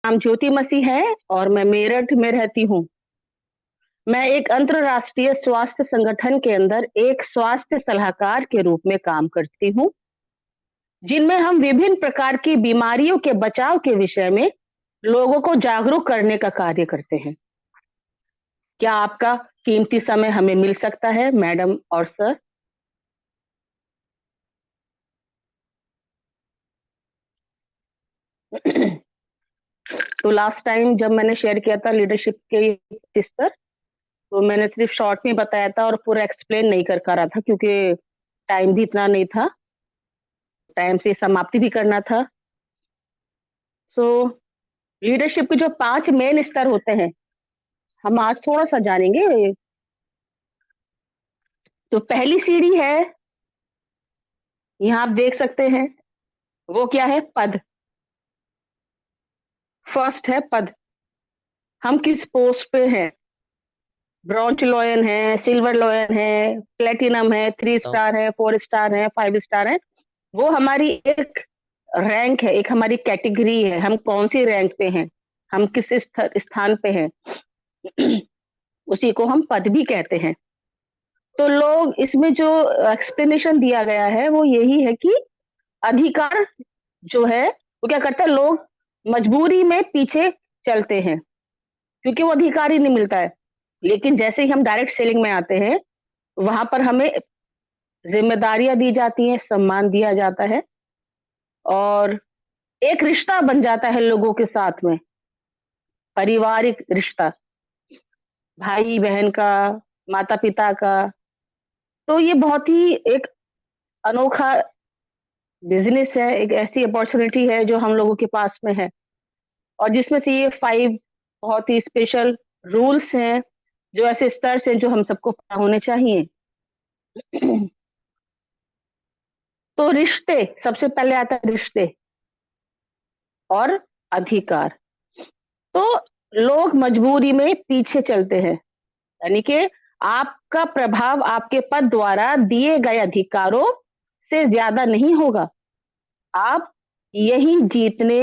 नाम ज्योति मसीह है और मैं मेरठ में रहती हूँ। मैं एक अंतर्राष्ट्रीय स्वास्थ्य संगठन के अंदर एक स्वास्थ्य सलाहकार के रूप में काम करती हूँ, जिनमें हम विभिन्न प्रकार की बीमारियों के बचाव के विषय में लोगों को जागरूक करने का कार्य करते हैं। क्या आपका कीमती समय हमें मिल सकता है, मैडम और सर? तो लास्ट टाइम जब मैंने शेयर किया था लीडरशिप के स्तर, तो मैंने सिर्फ शॉर्ट में बताया था और पूरा एक्सप्लेन नहीं कर पा रहा था क्योंकि टाइम भी इतना नहीं था, टाइम से समाप्ति भी करना था। सो लीडरशिप के जो 5 मेन स्तर होते हैं, हम आज थोड़ा-सा जानेंगे। तो पहली सीढ़ी है, यहाँ आप देख सकते हैं, वो क्या है? पद। फर्स्ट है पद। हम किस पोस्ट पे हैं? ब्रॉन्ज लॉयन है, सिल्वर लॉयन है, प्लैटिनम है, 3 तो स्टार है, 4 स्टार है, 5 स्टार है। वो हमारी एक रैंक है, एक हमारी कैटेगरी है, हम कौन-सी रैंक पे हैं, हम किस स्थान पे हैं, उसी को हम पद भी कहते हैं। तो लोग इसमें जो एक्सप्लेनेशन दिया गया है, वो यही है कि अधिकार जो है, वो क्या करता है, लोग मजबूरी में पीछे चलते हैं, क्योंकि वो अधिकार ही नहीं मिलता है। लेकिन जैसे ही हम डायरेक्ट सेलिंग में आते हैं, वहाँ पर हमें ज़िम्मेदारियाँ दी जाती हैं, सम्मान दिया जाता है और एक रिश्ता बन जाता है लोगों के साथ में, पारिवारिक रिश्ता, भाई-बहन का, माता-पिता का। तो ये बहुत ही एक अनोखा बिज़नेस है, एक ऐसी अपॉर्च्युनिटी है जो हम लोगों के पास में है और जिसमें से ये 5 बहुत ही स्पेशल रूल्स हैं, जो ऐसे स्टर्स हैं जो हम सबको पता होने चाहिए। तो रिश्ते, सबसे पहले आता है रिश्ते और अधिकार। तो लोग मजबूरी में पीछे चलते हैं, यानी कि आपका प्रभाव आपके पद द्वारा दिए गए अधिकारों से ज़्यादा नहीं होगा। आप यही जीतने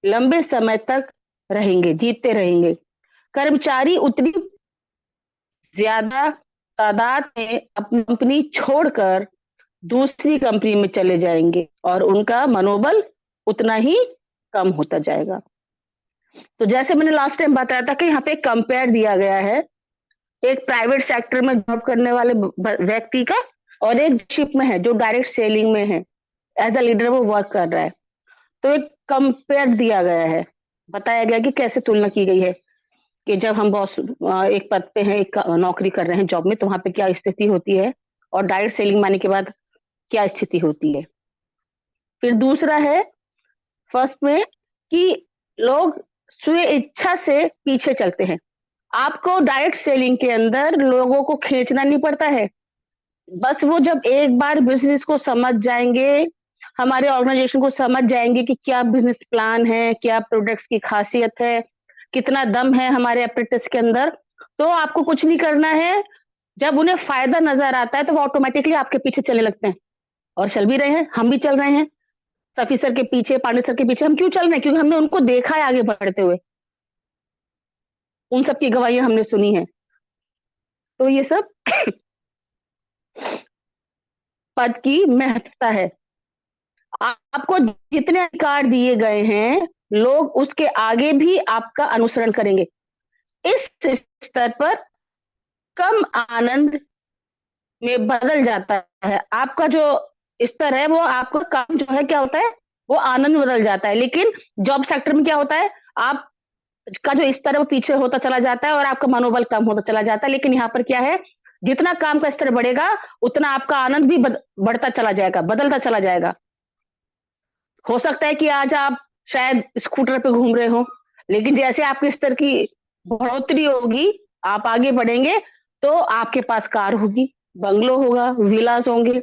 लंबे समय तक रहेंगे, जीतते रहेंगे। कर्मचारी उतनी ज़्यादा तादाद में अपनी कंपनी छोड़कर दूसरी कंपनी में चले जाएँगे और उनका मनोबल उतना ही कम होता जाएगा। तो जैसे मैंने लास्ट टाइम बताया था कि यहाँ पे कंपेयर दिया गया है, एक प्राइवेट सेक्टर में जॉब करने वाले व्यक्ति का और एक शिप में है जो डायरेक्ट सेलिंग में है, एज अ लीडर वो वर्क कर रहा है। तो एक कंपेयर दिया गया है, बताया गया कि कैसे तुलना की गई है कि जब हम बॉस एक पद पे हैं, एक नौकरी कर रहे हैं जॉब में, तो वहां पे क्या स्थिति होती है और डायरेक्ट सेलिंग में आने के बाद क्या स्थिति होती है। फिर दूसरा है फर्स्ट में कि लोग स्व इच्छा से पीछे चलते हैं। आपको डायरेक्ट सेलिंग के अंदर लोगों को खींचना नहीं पड़ता है। बस वो जब एक बार बिज़नेस को समझ जाएँगे, हमारे ऑर्गनाइज़ेशन को समझ जाएँगे कि क्या बिज़नेस प्लान है, क्या प्रोडक्ट्स की ख़ासियत है, कितना दम है हमारे एप्रेटिस के अंदर, तो आपको कुछ नहीं करना है। जब उन्हें फ़ायदा नज़र आता है, तो वो ऑटोमैटिकली आपके पीछे चलने लगते हैं और चल भी रहे हैं, हम भी चल रहे हैं। सफी सर के पीछे, पांडे सर के पीछे हम क्यों चल रहे हैं? क्योंकि हमने उनको देखा है आगे बढ़ते हुए। उन सब की गवाहियाँ हमने सुनी हैं। तो ये सब पद की महत्ता है। आपको जितने अधिकार दिए गए हैं, लोग उसके आगे भी आपका अनुसरण करेंगे। इस स्तर पर कम आनंद में बदल जाता है। आपका जो स्तर है, वो आपको काम जो है क्या होता है, वो आनंद बदल जाता है। लेकिन जॉब सेक्टर में क्या होता है, आपका जो स्तर है वो पीछे होता चला जाता है और आपका मनोबल कम होता चला जाता है। लेकिन यहाँ पर क्या है, जितना काम का स्तर बढ़ेगा, उतना आपका आनंद भी बढ़ता चला जाएगा, बदलता चला जाएगा। हो सकता है कि आज आप शायद स्कूटर पे घूम रहे हो, लेकिन जैसे आपके स्तर की बढ़ोतरी होगी, आप आगे बढ़ेंगे, तो आपके पास कार होगी, बंगलो होगा, विलास होंगे।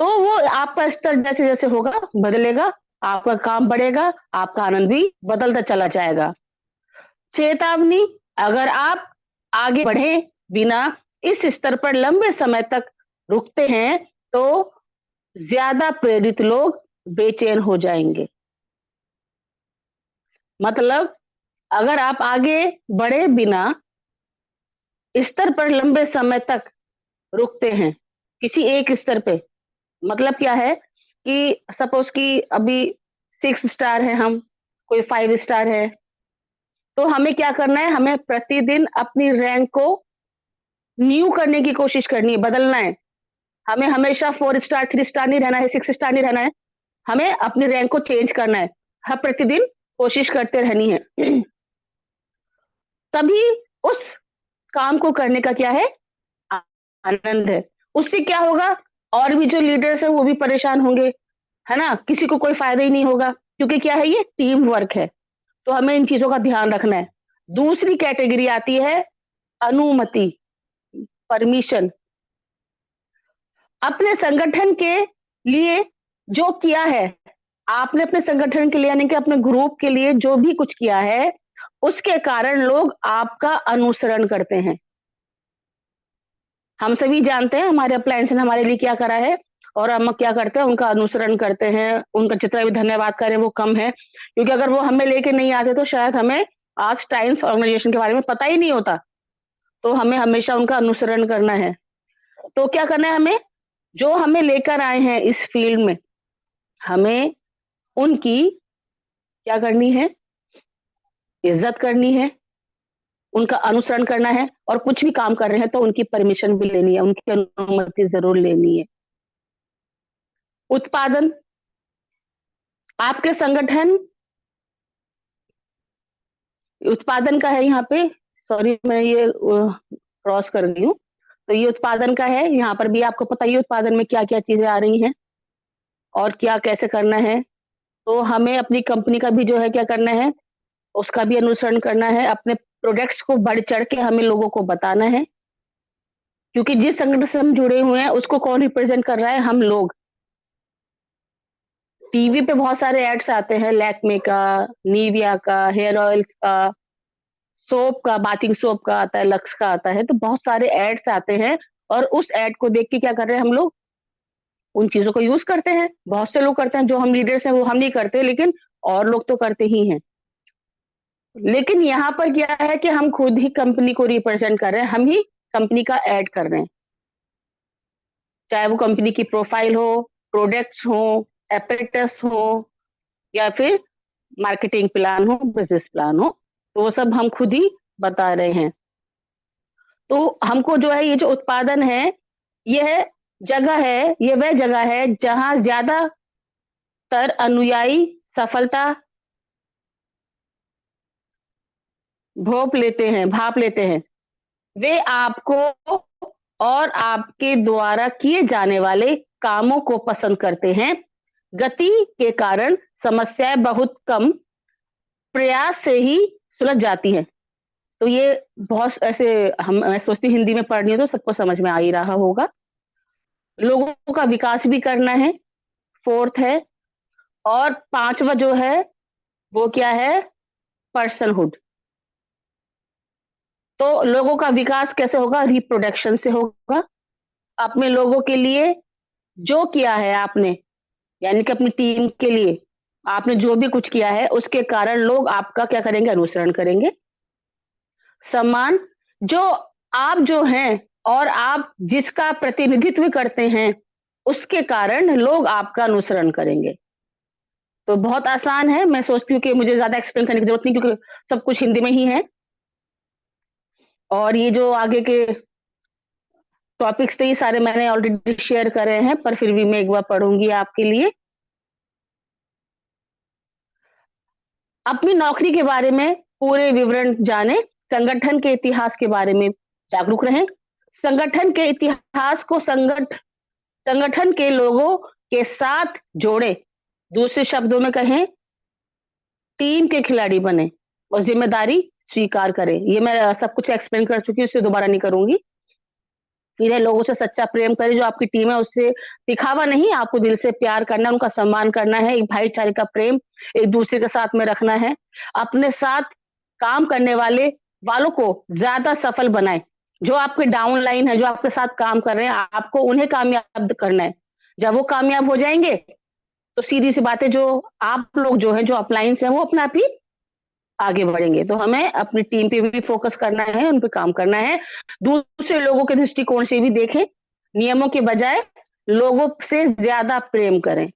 तो वो आपका स्तर जैसे-जैसे होगा, बदलेगा, आपका काम बढ़ेगा, आपका आनंद भी बदलता चला जाएगा। चेतावनी, अगर आप आगे बढ़े बिना इस स्तर पर लंबे समय तक रुकते हैं, तो ज़्यादा प्रेरित लोग बेचैन हो जाएँगे। मतलब अगर आप आगे बढ़े बिना स्तर पर लंबे समय तक रुकते हैं, किसी एक स्तर पे, मतलब क्या है कि सपोज कि अभी 6 स्टार है हम, कोई 5 स्टार है, तो हमें क्या करना है, हमें प्रतिदिन अपनी रैंक को न्यू करने की कोशिश करनी है, बदलना है। हमें हमेशा 4 स्टार, 3 स्टार नहीं रहना है, 6 स्टार नहीं रहना है, हमें अपनी रैंक को चेंज करना है, हर प्रतिदिन कोशिश करते रहनी है। तभी उस काम को करने का क्या है, आनंद है। उससे क्या होगा, और भी जो लीडर्स हैं वो भी परेशान होंगे, है ना? किसी को कोई फ़ायदा ही नहीं होगा, क्योंकि क्या है, ये टीम वर्क है। तो हमें इन चीज़ों का ध्यान रखना है। दूसरी कैटेगरी आती है अनुमति, परमिशन। अपने संगठन के लिए जो किया है, आपने अपने संगठन के लिए यानी कि अपने ग्रुप के लिए जो भी कुछ किया है, उसके कारण लोग आपका अनुसरण करते हैं। हम सभी जानते हैं हमारे अपलायंस ने हमारे लिए क्या करा है, और हम क्या करते हैं, उनका अनुसरण करते हैं, उनका जितना भी धन्यवाद करें वो कम है। क्योंकि अगर वो हमें लेके नहीं आते तो शायद हमें आज टाइम्स ऑर्गेनाइजेशन के बारे में पता ही नहीं होता। तो हमें हमेशा उनका अनुसरण करना है। तो क्या करना है हमें, जो हमें लेकर आए हैं इस फील्ड में, हमें उनकी क्या करनी है, इज़्ज़त करनी है, उनका अनुसरण करना है, और कुछ भी काम कर रहे हैं तो उनकी परमिशन भी लेनी है, उनकी अनुमति ज़रूर लेनी है। उत्पादन, आपके संगठन उत्पादन का है यहाँ पे, सॉरी मैं ये क्रॉस कर गई हूँ। तो ये उत्पादन का है, यहाँ पर भी आपको पता ही है उत्पादन में क्या-क्या चीज़ें आ रही हैं और क्या कैसे करना है। तो हमें अपनी कंपनी का भी जो है क्या करना है, उसका भी अनुसरण करना है, अपने प्रोडक्ट्स को बढ़-चढ़ के हमें लोगों को बताना है। क्योंकि जिस संगठन से हम जुड़े हुए हैं, उसको कौन रिप्रेज़ेंट कर रहा है? हम लोग। टीवी पे बहुत सारे एड्स आते हैं, लैक्मे का, निविया का, हेयर ऑयल्स का, सोप का, बाथिंग सोप का आता है, लक्स का आता है, तो बहुत सारे एड्स आते हैं, और उस एड को देख के क्या कर रहे हैं हम लोग, उन चीज़ों को यूज़ करते हैं। बहुत से लोग करते हैं, जो हम लीडर्स हैं वो हम नहीं करते, लेकिन और लोग तो करते ही हैं। लेकिन यहाँ पर क्या है कि हम खुद ही कंपनी को रिप्रेज़ेंट कर रहे हैं, हम ही कंपनी का एड कर रहे हैं। चाहे वो कंपनी की प्रोफाइल हो, प्रोडक्ट्स हो, एपेरेटस हो, या फिर मार्केटिंग प्लान हो, बिज़नेस प्लान हो, तो वो सब हम खुद ही बता रहे हैं। तो हमको जो है ये जो उत्पादन है, यह ये वह जगह है जहाँ ज़्यादातर अनुयायी सफलता भाप लेते हैं। वे आपको और आपके द्वारा किए जाने वाले कामों को पसंद करते हैं। गति के कारण समस्याएँ बहुत कम प्रयास से ही सुलझ जाती हैं। तो ये बहुत ऐसे मैं सोचती हूँ हिंदी में पढ़ रही हूँ तो सबको समझ में आ ही रहा होगा। लोगों का विकास भी करना है, 4th है, और 5वां जो है वो क्या है, पर्सनहुड। तो लोगों का विकास कैसे होगा, रिप्रोडक्शन से होगा। अपने लोगों के लिए जो किया है आपने, यानी कि अपनी टीम के लिए आपने जो भी कुछ किया है, उसके कारण लोग आपका क्या करेंगे, अनुसरण करेंगे। सम्मान, जो आप जो हैं और आप जिसका प्रतिनिधित्व करते हैं, उसके कारण लोग आपका अनुसरण करेंगे। तो बहुत आसान है, मैं सोचती हूँ कि मुझे ज़्यादा एक्सप्लेन करने की ज़रूरत नहीं, क्योंकि सब कुछ हिंदी में ही है। और ये जो आगे के टॉपिक्स थे, ये सारे मैंने ऑलरेडी शेयर करे हैं, पर फिर भी मैं एक बार पढ़ूँगी आपके लिए। अपनी नौकरी के बारे में पूरे विवरण जानें, संगठन के इतिहास के बारे में जागरूक रहें, संगठन के इतिहास को संगठन के लोगों के साथ जोड़ें। दूसरे शब्दों में कहें, टीम के खिलाड़ी बनें और ज़िम्मेदारी स्वीकार करें। ये मैं सब कुछ एक्सप्लेन कर चुकी हूँ, इसे दोबारा नहीं करूँगी। फिर लोगों से सच्चा प्रेम करें, जो आपकी टीम है उससे दिखावा नहीं, आपको दिल से प्यार करना है, उनका सम्मान करना है, एक भाईचारे का प्रेम एक-दूसरे के साथ में रखना है। अपने साथ काम करने वालों को ज़्यादा सफल बनाएँ। जो आपके डाउनलाइन है, जो आपके साथ काम कर रहे हैं, आपको उन्हें कामयाब करना है। जब वो कामयाब हो जाएँगे, तो सीधी-सी बात है, जो आप लोग जो हैं, जो अपलायंस हैं, वो अपने आप ही आगे बढ़ेंगे। तो हमें अपनी टीम पे भी फोकस करना है, उन पे काम करना है। दूसरे लोगों के दृष्टिकोण से भी देखें, नियमों के बजाय लोगों से ज्यादा प्रेम करें।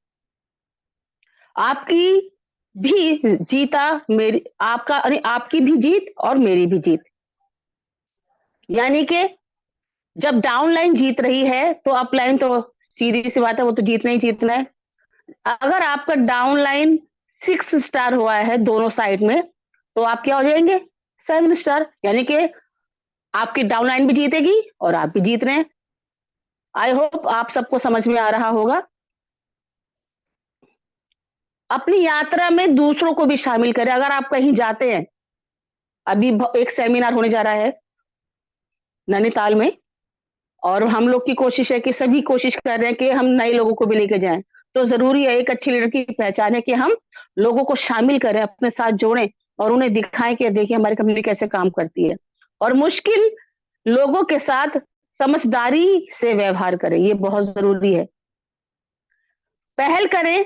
आपकी भी जीता मेरी आपका अरे आपकी भी जीत और मेरी भी जीत। यानी कि जब डाउन लाइन जीत रही है तो अप लाइन तो सीधी सी बात है, वो तो जीतना ही जीतना है। अगर आपका डाउन लाइन 6 स्टार हुआ है दोनों साइड में, तो आप क्या हो जाएंगे? 7 स्टार। यानी कि आपकी डाउन लाइन भी जीतेगी और आप भी जीत रहे हैं। आई होप आप सबको समझ में आ रहा होगा। अपनी यात्रा में दूसरों को भी शामिल करें। अगर आप कहीं जाते हैं, अभी एक सेमिनार होने जा रहा है नैनीताल में, और हम लोग की कोशिश है कि सभी कोशिश कर रहे हैं कि हम नए लोगों को भी लेके जाएं। तो जरूरी है, एक अच्छी लीडर की पहचान है कि हम लोगों को शामिल करें, अपने साथ जोड़ें और उन्हें दिखाएं कि देखिए हमारी कंपनी कैसे काम करती है। और मुश्किल लोगों के साथ समझदारी से व्यवहार करें, ये बहुत जरूरी है। पहल करें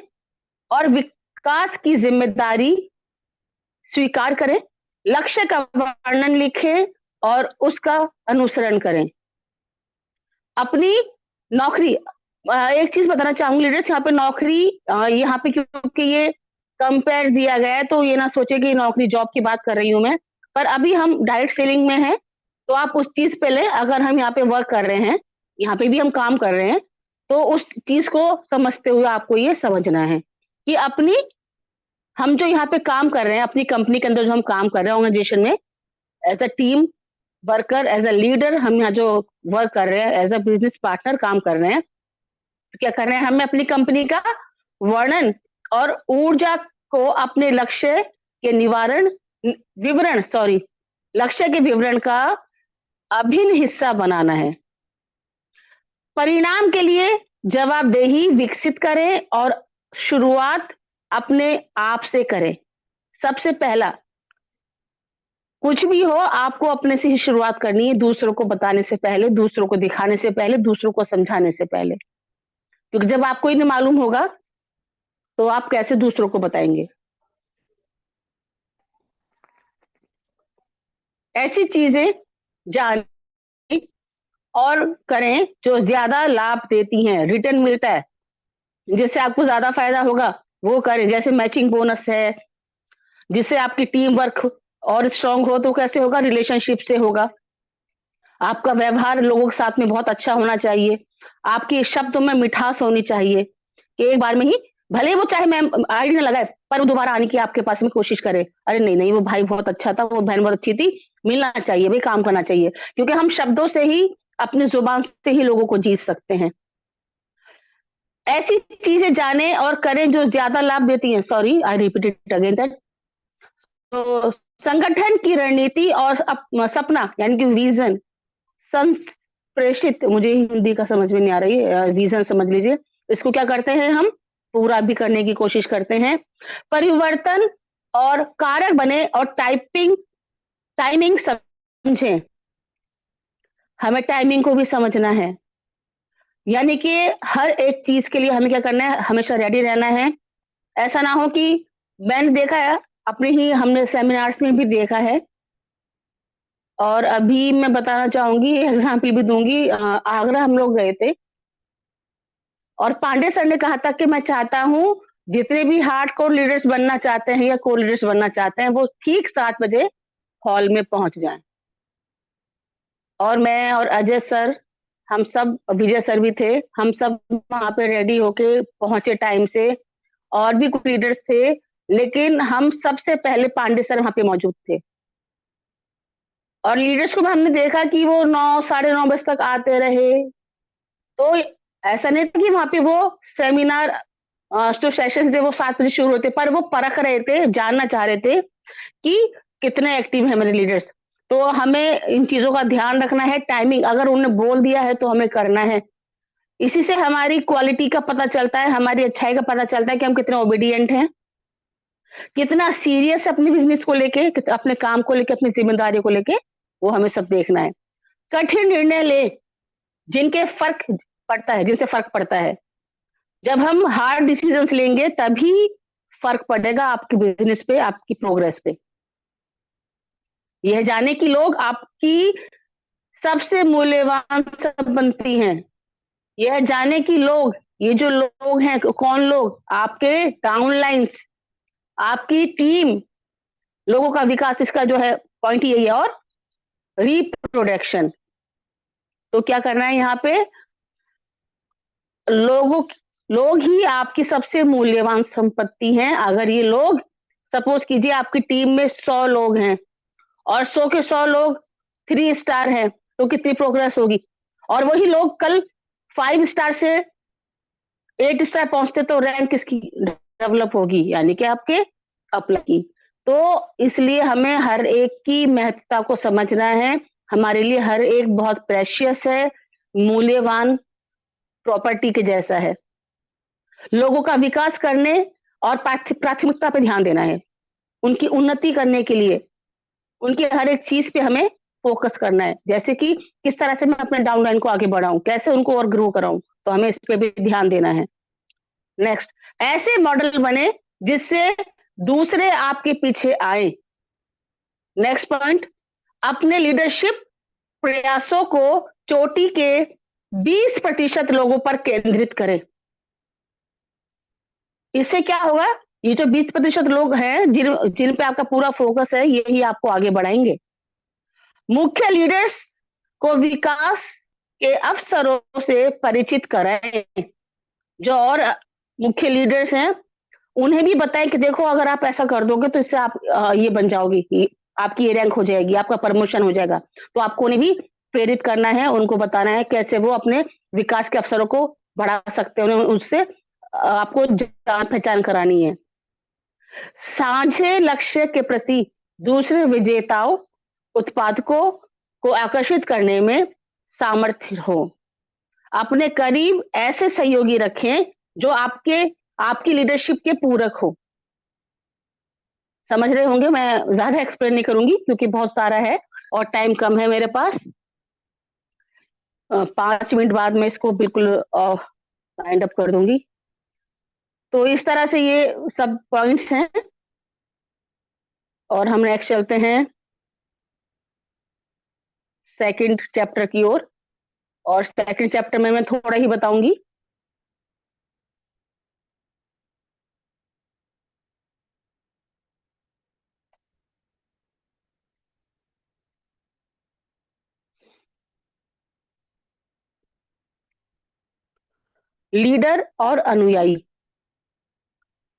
और विकास की जिम्मेदारी स्वीकार करें। लक्ष्य का वर्णन लिखें और उसका अनुसरण करें। अपनी नौकरी, एक चीज बताना चाहूंगी लीडर्स, यहाँ पे नौकरी, यहाँ पे क्योंकि ये कंपेयर दिया गया है तो ये ना सोचे कि नौकरी जॉब की बात कर रही हूं मैं, पर अभी हम डायरेक्ट सेलिंग में हैं, तो आप उस चीज पे ले। अगर हम यहाँ पे वर्क कर रहे हैं, यहाँ पे भी हम काम कर रहे हैं, तो उस चीज को समझते हुए आपको ये समझना है कि अपनी, हम जो यहाँ पे काम कर रहे हैं अपनी कंपनी के अंदर, जो हम काम कर रहे हैं ऑर्गेनाइजेशन में, as a team worker, as a leader, हम यहाँ जो वर्क कर रहे हैं, एज अ बिजनेस पार्टनर काम कर रहे हैं, तो क्या कर रहे हैं? हमें अपनी कंपनी का वर्णन और ऊर्जा को अपने लक्ष्य के विवरण, सॉरी, लक्ष्य के विवरण का अभिन्न हिस्सा बनाना है। परिणाम के लिए जवाबदेही विकसित करें और शुरुआत अपने आप से करें। सबसे पहला, कुछ भी हो आपको अपने से ही शुरुआत करनी है, दूसरों को बताने से पहले, दूसरों को दिखाने से पहले, दूसरों को समझाने से पहले। क्योंकि जब आपको ही नहीं मालूम होगा तो आप कैसे दूसरों को बताएंगे? ऐसी चीजें जानें और करें जो ज्यादा लाभ देती हैं, रिटर्न मिलता है, जिससे आपको ज्यादा फायदा होगा, वो करें। जैसे मैचिंग बोनस है, जिससे आपकी टीम वर्क और स्ट्रांग हो। तो कैसे होगा? रिलेशनशिप से होगा। आपका व्यवहार लोगों के साथ में बहुत अच्छा होना चाहिए। आपके शब्दों में मिठास होनी चाहिए कि एक बार में ही, भले वो चाहे मैम आईडी ना लगाए, पर वो दोबारा आने की आपके पास में कोशिश करे। अरे नहीं नहीं, वो भाई बहुत अच्छा था, वो बहन बहुत अच्छी थी, मिलना चाहिए भाई, काम करना चाहिए। क्योंकि हम शब्दों से ही, अपनी जुबान से ही लोगों को जीत सकते हैं। ऐसी चीजें जाने और करें जो ज्यादा लाभ देती हैं। Sorry, I repeat it again that. तो संगठन की रणनीति और सपना, यानी कि विजन संप्रेषित, मुझे हिंदी का समझ में नहीं आ रही है, विजन समझ लीजिए। इसको क्या करते हैं हम? पूरा भी करने की कोशिश करते हैं। परिवर्तन और कारक बने और टाइमिंग समझें। हमें टाइमिंग को भी समझना है। यानी कि हर एक चीज के लिए हमें क्या करना है? हमेशा रेडी रहना है। ऐसा ना हो कि, मैंने देखा है अपने ही, हमने सेमिनार्स में भी देखा है, और अभी मैं बताना चाहूंगी, एग्जाम्पल भी दूंगी। आगरा हम लोग गए थे और पांडे सर ने कहा था कि मैं चाहता हूं जितने भी हार्ड कोर लीडर्स बनना चाहते हैं या कोर लीडर्स बनना चाहते हैं, वो ठीक 7 बजे हॉल में पहुंच जाएं। और मैं और अजय सर, हम सब, विजय सर भी थे, हम सब वहां पे रेडी होके पहुंचे टाइम से। और भी कुछ लीडर्स थे, लेकिन हम सबसे पहले पांडे सर वहां पे मौजूद थे। और लीडर्स को भी हमने देखा कि वो 9, 9:30 बजे तक आते रहे। तो ऐसा नहीं था कि वहां पे वो सेमिनार, जो सेशन थे वो 7 बजे शुरू होते, पर वो परख रहे थे, जानना चाह रहे थे कि कितने एक्टिव है मेरे लीडर्स। तो हमें इन चीजों का ध्यान रखना है। टाइमिंग, अगर उन्होंने बोल दिया है तो हमें करना है। इसी से हमारी क्वालिटी का पता चलता है, हमारी अच्छाई का पता चलता है कि हम कितने ओबीडियंट हैं, कितना सीरियस अपने बिजनेस को लेके, अपने काम को लेके, अपनी जिम्मेदारी को लेके, वो हमें सब देखना है। कठिन निर्णय ले जिनके फर्क पड़ता है, जिनसे फर्क पड़ता है। जब हम हार्ड डिसीजंस लेंगे तभी फर्क पड़ेगा आपके बिजनेस पे, आपकी प्रोग्रेस पे। यह जाने कि लोग आपकी सबसे मूल्यवान संपत्ति हैं। यह जाने कि लोग, ये जो लोग हैं, कौन लोग? आपके डाउनलाइंस, आपकी टीम, लोगों का विकास, इसका जो है पॉइंट यही है। और रिप्रोडक्शन, तो क्या करना है यहाँ पे? लोगों लोग ही आपकी सबसे मूल्यवान संपत्ति हैं। अगर ये लोग, सपोज कीजिए आपकी टीम में 100 लोग हैं और 100 के 100 लोग 3 स्टार हैं, तो कितनी प्रोग्रेस होगी? और वही लोग कल 5 स्टार से 8 स्टार पहुंचते तो रैंक किसकी डेवलप होगी? यानी कि आपके अप्लाई की। तो इसलिए हमें हर एक की महत्ता को समझना है। हमारे लिए हर एक बहुत प्रेशियस है, मूल्यवान प्रॉपर्टी के जैसा है। लोगों का विकास करने और प्राथमिकता पे ध्यान देना है। उनकी उन्नति करने के लिए उनकी हर एक चीज पे हमें फोकस करना है। जैसे कि किस तरह से मैं अपने डाउनलाइन को आगे बढ़ाऊं, कैसे उनको और ग्रो कराऊं, तो हमें इस पे भी ध्यान देना है। नेक्स्ट, ऐसे मॉडल बने जिससे दूसरे आपके पीछे आए। नेक्स्ट पॉइंट, अपने लीडरशिप प्रयासों को चोटी के 20% लोगों पर केंद्रित करें। इससे क्या होगा? ये जो 20% लोग हैं जिन जिन पे आपका पूरा फोकस है, यही आपको आगे बढ़ाएंगे। मुख्य लीडर्स को विकास के अवसरों से परिचित कराएं। जो और मुख्य लीडर्स हैं, उन्हें भी बताएं कि देखो, अगर आप ऐसा कर दोगे तो इससे आप ये बन जाओगी, आपकी ये रैंक हो जाएगी, आपका प्रमोशन हो जाएगा। तो आपको उन्हें भी प्रेरित करना है, उनको बताना है कैसे वो अपने विकास के अवसरों को बढ़ा सकते हैं। उन्हें उससे आपको जान पहचान करानी है। साझे लक्ष्य के प्रति दूसरे विजेताओं, उत्पादकों को आकर्षित करने में सामर्थ्य हो। अपने करीब ऐसे सहयोगी रखें जो आपकी लीडरशिप के पूरक हो। समझ रहे होंगे, मैं ज्यादा एक्सप्लेन नहीं करूंगी क्योंकि बहुत सारा है और टाइम कम है मेरे पास। 5 मिनट बाद मैं इसको बिल्कुल वाइंड अप कर दूंगी। तो इस तरह से ये सब पॉइंट्स हैं और हम नेक्स्ट चलते हैं सेकंड चैप्टर की ओर। और सेकंड चैप्टर में मैं थोड़ा ही बताऊंगी। लीडर और अनुयायी।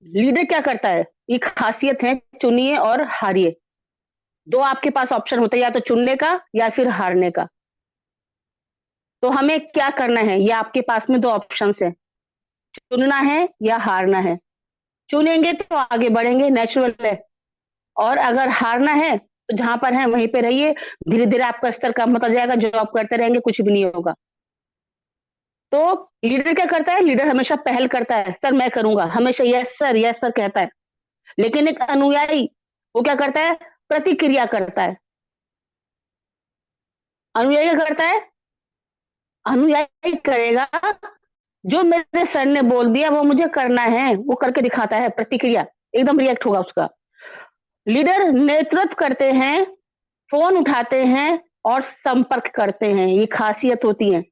लीडर क्या करता है? एक खासियत है, चुनिए और हारिए। दो आपके पास ऑप्शन होते हैं, या तो चुनने का या फिर हारने का। तो हमें क्या करना है? ये आपके पास में 2 ऑप्शंस हैं, चुनना है या हारना है। चुनेंगे तो आगे बढ़ेंगे, नेचुरल है। और अगर हारना है तो जहां पर है वहीं पे रहिए। धीरे धीरे आपका स्तर कम होता जाएगा, जॉब करते रहेंगे, कुछ भी नहीं होगा। तो लीडर क्या करता है? लीडर हमेशा पहल करता है, सर मैं करूंगा, हमेशा यस सर कहता है। लेकिन एक अनुयायी, वो क्या करता है? प्रतिक्रिया करता है। अनुयायी क्या करता है? अनुयायी करेगा जो मेरे सर ने बोल दिया, वो मुझे करना है, वो करके दिखाता है, प्रतिक्रिया, एकदम रिएक्ट होगा उसका। लीडर नेतृत्व करते हैं, फोन उठाते हैं और संपर्क करते हैं, ये खासियत होती है।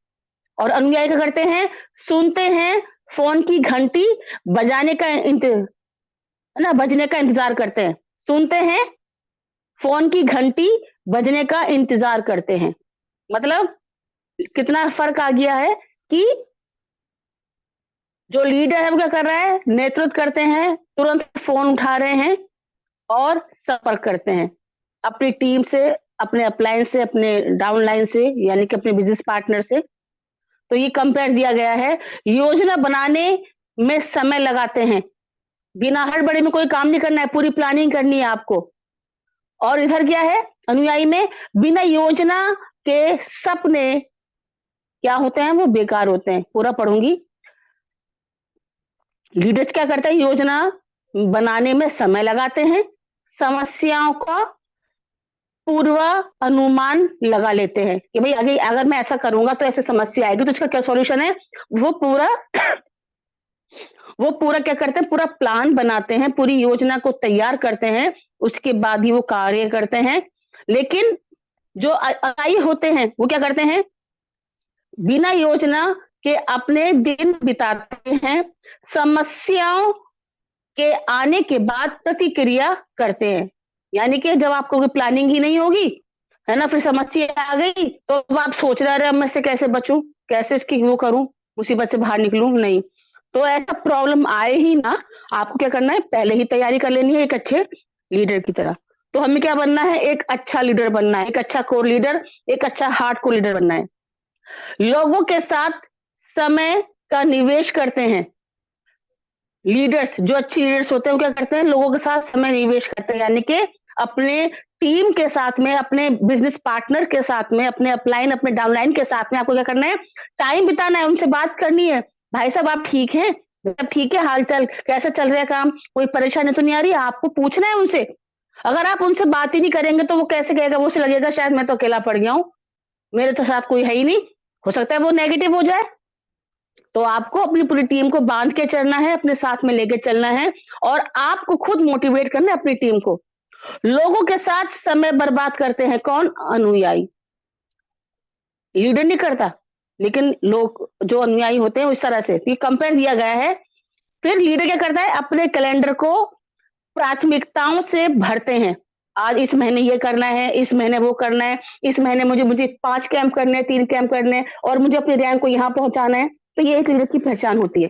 और अनुयायी क्या करते हैं? सुनते हैं, फोन की घंटी बजाने का बजने का इंतजार करते हैं। सुनते हैं, फोन की घंटी बजने का इंतजार करते हैं। मतलब कितना फर्क आ गया है कि जो लीडर है वो क्या कर रहा है? नेतृत्व करते हैं, तुरंत फोन उठा रहे हैं और संपर्क करते हैं अपनी टीम से, अपने अपलाइन से, अपने डाउनलाइन से, यानी कि अपने बिजनेस पार्टनर से। तो ये कंपेयर दिया गया है। योजना बनाने में समय लगाते हैं, बिना हड़बड़ी में कोई काम नहीं करना है, पूरी प्लानिंग करनी है आपको। और इधर क्या है अनुयायी में? बिना योजना के सपने क्या होते हैं? वो बेकार होते हैं। पूरा पढ़ूंगी। लीडर्स क्या करता है? योजना बनाने में समय लगाते हैं, समस्याओं का पूर्व अनुमान लगा लेते हैं कि भाई आगे अगर मैं ऐसा करूंगा तो ऐसे समस्या आएगी, तो इसका क्या सॉल्यूशन है। वो पूरा वो पूरा क्या करते हैं? पूरा प्लान बनाते हैं, पूरी योजना को तैयार करते हैं, उसके बाद ही वो कार्य करते हैं। लेकिन जो अनुयायी होते हैं वो क्या करते हैं, बिना योजना के अपने दिन बिताते हैं, समस्याओं के आने के बाद प्रतिक्रिया करते हैं। यानी कि जब आपको कोई प्लानिंग ही नहीं होगी, है ना, फिर समस्या आ गई तो अब आप सोच रहे अरे अब मैं इससे कैसे बचूं, कैसे इसकी वो करूं, मुसीबत से बाहर निकलूं, नहीं। तो ऐसा प्रॉब्लम आए ही ना, आपको क्या करना है, पहले ही तैयारी कर लेनी है एक अच्छे लीडर की तरह। तो हमें क्या बनना है, एक अच्छा लीडर बनना है, एक अच्छा कोर लीडर, एक अच्छा हार्ड कोर लीडर बनना है। लोगों के साथ समय का निवेश करते हैं। लीडर्स, जो अच्छे लीडर्स होते हैं वो क्या करते हैं, लोगों के साथ समय निवेश करते हैं, यानी कि अपने टीम के साथ में, अपने बिजनेस पार्टनर के साथ में, अपने अपलाइन, अपने डाउनलाइन के साथ में आपको क्या करना है, टाइम बिताना है, उनसे बात करनी है। भाई साहब आप ठीक हैं, सब ठीक है, हाल चाल कैसा चल रहा है, काम कोई परेशानी तो नहीं आ रही, आपको पूछना है उनसे। अगर आप उनसे बात ही नहीं करेंगे तो वो कैसे कहेगा, वो उसे लगेगा शायद मैं तो अकेला पड़ गया हूँ, मेरे तो साथ कोई है ही नहीं, हो सकता है वो नेगेटिव हो जाए। तो आपको अपनी पूरी टीम को बांध के चलना है, अपने साथ में लेके चलना है, और आपको खुद मोटिवेट करना है अपनी टीम को। लोगों के साथ समय बर्बाद करते हैं कौन, अनुयायी। लीडर नहीं करता, लेकिन लोग जो अनुयायी होते हैं इस तरह से ये कंपेयर दिया गया है। फिर लीडर क्या करता है, अपने कैलेंडर को प्राथमिकताओं से भरते हैं। आज इस महीने ये करना है, इस महीने वो करना है, इस महीने मुझे मुझे 5 कैंप करने हैं, 3 कैंप करने हैं, और मुझे अपने रैंक को यहाँ पहुँचाना है। तो ये एक लीडर की पहचान होती है।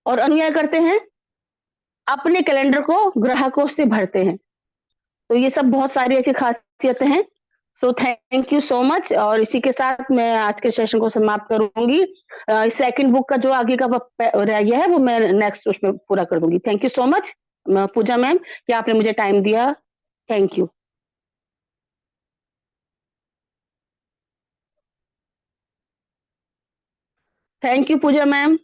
और अनुयायी करते हैं, अपने कैलेंडर को ग्राहकों से भरते हैं। तो ये सब बहुत सारी ऐसी खासियतें हैं। So thank you so much, और इसी के साथ मैं आज के सेशन को समाप्त करूँगी। सेकंड बुक का जो आगे का रह गया है वो मैं नेक्स्ट उसमें पूरा कर दूँगी। Thank you so much Pooja ma'am कि आपने मुझे टाइम दिया। Thank you. Thank you Pooja ma'am.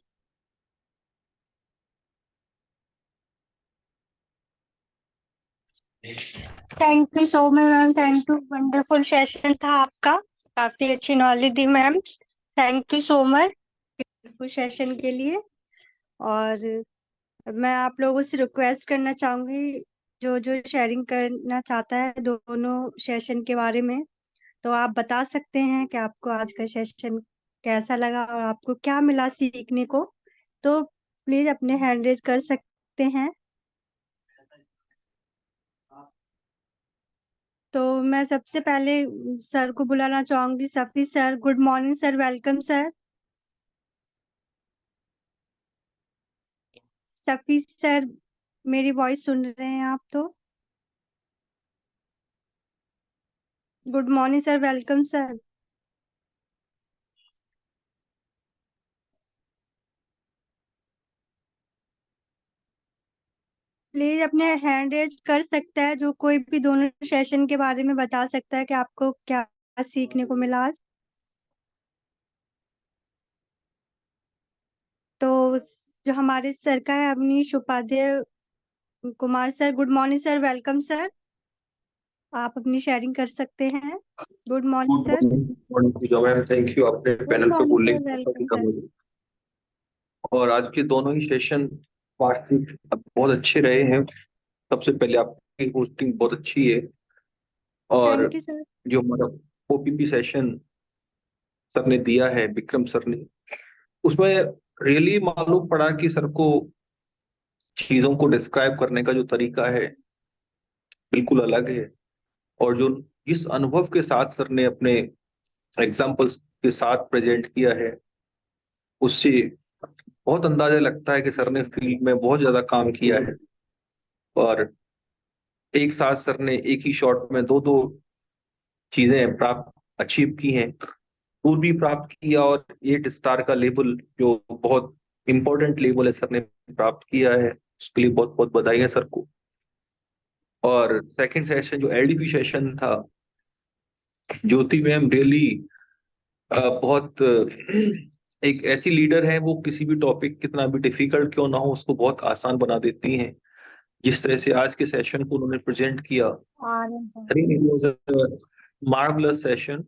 Thank you so much ma'am, thank you, wonderful session था आपका, काफी अच्छी नॉलेज दी ma'am. Thank you so much wonderful session के लिए। और मैं आप लोगों से रिक्वेस्ट करना चाहूंगी, जो जो शेयरिंग करना चाहता है दोनों सेशन के बारे में, तो आप बता सकते हैं कि आपको आज का सेशन कैसा लगा और आपको क्या मिला सीखने को। तो प्लीज अपने हैंड रेज कर सकते हैं। तो मैं सबसे पहले सर को बुलाना चाहूंगी, Safi sir. Good morning sir, welcome sir. Safi sir, मेरी वॉइस सुन रहे हैं आप तो? Good morning sir, welcome sir. Please अपने हैंड रेज कर सकता है जो कोई भी दोनों सेशन के बारे में बता सकता है कि आपको क्या सीखने को मिला आज। तो जो हमारे सर का है, Avnish Upadhyay Kumar sir. Good morning sir, welcome sir. आप अपनी शेयरिंग कर सकते हैं। Good morning good sir. Morning morning Pooja ma'am, thank you आपने गुड पैनल पर मॉर्निंग बोलने सर, की वेलकम का सर। मुझे। और आज के दोनों ही सेशन वार्षिक बहुत अच्छे रहे हैं। सबसे पहले आपकी होस्टिंग बहुत अच्छी है। और थैंक यू सर। जो हमारा ओपीपी सेशन सर ने दिया है, विक्रम सर ने, उसमें रियली मालूम पड़ा कि सर को चीजों को डिस्क्राइब करने का जो तरीका है बिल्कुल अलग है। और जो जिस अनुभव के साथ सर ने अपने एग्जाम्पल्स के साथ प्रेजेंट किया है, उससे बहुत अंदाजा लगता है कि सर ने फील्ड में बहुत ज्यादा काम किया है। और एक साथ सर ने एक ही शॉट में दो दो चीजें प्राप्त अचीव की हैं। टूर भी प्राप्त किया और 8 स्टार का लेवल जो बहुत इंपॉर्टेंट लेवल है सर ने प्राप्त किया है, उसके लिए बहुत बहुत बधाई है सर को। और सेकंड सेशन जो एलडीपी सेशन था, ज्योति मैम रियली बहुत एक ऐसी लीडर है, वो किसी भी टॉपिक कितना भी डिफिकल्ट क्यों ना हो उसको बहुत आसान बना देती हैं। जिस तरह से आज के सेशन को उन्होंने प्रेजेंट किया, मार्वलस सेशन।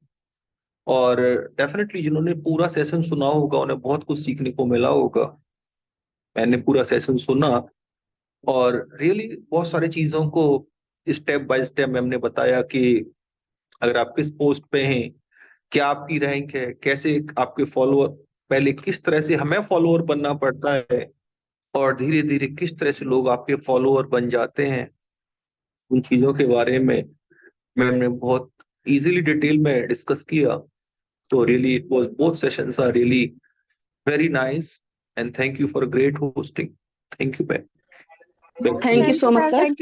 और डेफिनेटली जिन्होंने पूरा सेशन सुना होगा उन्हें बहुत कुछ सीखने को मिला होगा। मैंने पूरा सेशन सुना और रियली बहुत सारी चीजों को स्टेप बाय स्टेप मैम ने बताया कि अगर आप किस पोस्ट पे हैं, क्या आपकी रैंक है, कैसे आपके फॉलोअर, पहले किस तरह से हमें फॉलोअर बनना पड़ता है और धीरे धीरे किस तरह से लोग आपके फॉलोअर बन जाते हैं, उन चीजों के बारे में मैम ने बहुत इजीली डिटेल में डिस्कस किया। तो really it was, both sessions are really very nice, and thank you for great hosting. Thank you ma'am. Thank you thank so you much sir, sir. Thank